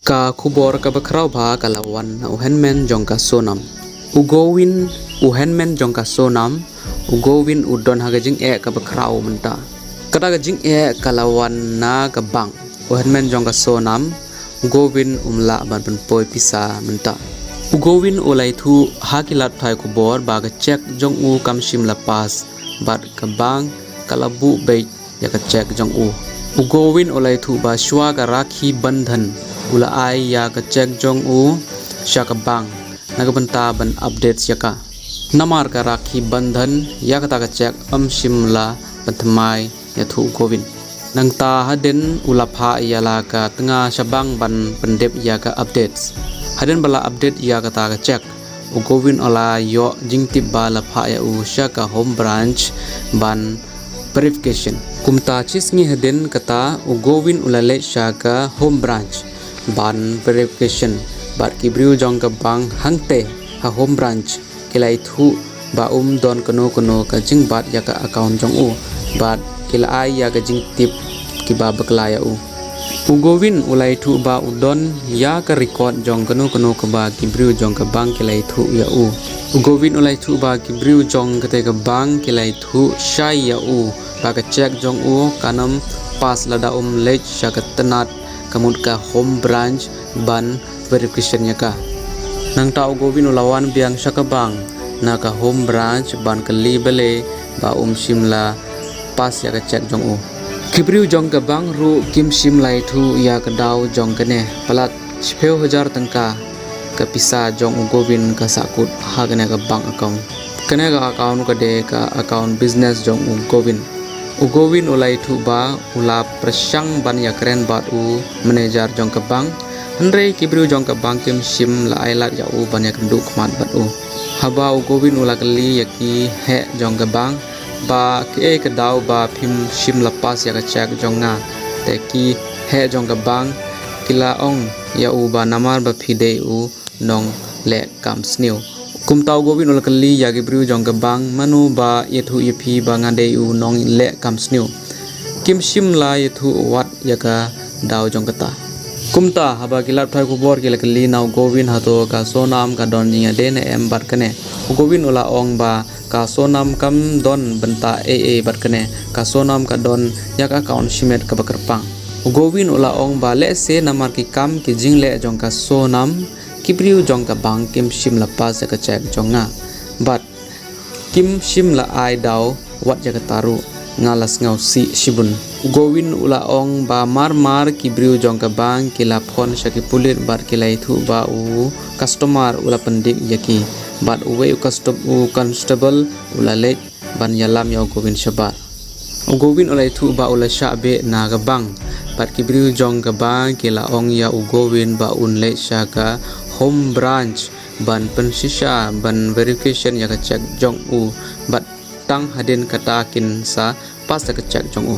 Ka kubor ka bakrau bha kalawan uhenmen jongka sonam ugowin uhenmen jongka sonam ugowin udon hagajing ka bakrau menta kada gajing kalawan na ka bang uhenmen jongka sonam ugowin umla ban poi pisa menta ugowin ulai thu hakilat thai kubor ba ga check jong u kam sim la pas bat ka bang kalabu be ya ka check jong u ugowin ulai thu ba shwa ka rakhi bandhan ula ai ya ka check jong u shaka bang nagabanta ban updates yaka namar ka rakhi bandhan ya ka ta ka check shimla patmai ya thu govin nangta haden ula pha yala ka tanga shabang ban pandep ya ka updates haden bala update ya ka ta ka check govin ola yo jingtip bala pha ya u shaka home branch ban verification kumta chisngi haden kata govin ula le shaka home branch ban verification bat kibriu jong ka bang hangte ha home branch kilai thu ba don kono ka jing bat ya ka account jong u bat kila ai ya ka jing tip ki ba bakla ya u ugowin ulai thu ba udon ya ka record jong kono ka ba kibriu jong ka bang kilai thu ya u ugowin ulai thu ba kibriu jong ka te ka bang kilai thu shai ya u ba ka check jong u kanam pas lada lech sha ka tanat kamut ka home branch ban verification nya ka nang tau govin ulawan biang syakabang na ka home branch ban ka libele ba simla pas ya ka check jong u kibriu jong ka bang ru kim sim lai thu ya ka daw jong ka ne palat 10,000 tangka ka pisa jong u govin ka sakut ha ka bang account kane ka account ka de ka account business jong u govin ugowin ulai thu ba ula prasyang ban ya keren bat u manager jong ka bang andre kibriu jong ka bang kim sim la ailat ya u ban ya kenduk mat bat u haba ugowin ula kali yaki he jong ka bang ba ke ka daw ba phim sim la pas ya ka check jong nga te ki he jong ka bang kila ong ya u ba namar ba phide u nong le kam snew kum tau govin ul kali ya gibriu jong ka bang manu ba yethu yepi ba ngade u nong le kam snew kim sim la yethu wat ya ka daw jong kata kumta haba kilap thai kubor kila kali nau govin hato ka sonam ka don jinga de ne em bat kane govin ula ong ba ka sonam kam don benta bat kane ka sonam ka don ya ka account simet ka bakarpang govin ula ong ba le se namar ki kam ki jingle jong ka sonam kibriu jong ka bang kim sim la pas ka check jong nga but kim sim la ai daw wat ja ka taru ngalas ngau si sibun govin ula ong ba mar kibriu jong ka bang kila phone shaki pulit bat kilai thu ba u customer ula pandik yaki bat uwe constable ula le ban yalam yo govin shabar govin ula thu ba ula shabe na ga bang bat kibriu jong ka bang kila ong ya govin ba un le shaka home branch ban pensisha ban verification ya ka check jong u bat tang hadin kata kin sa pas ka check jong u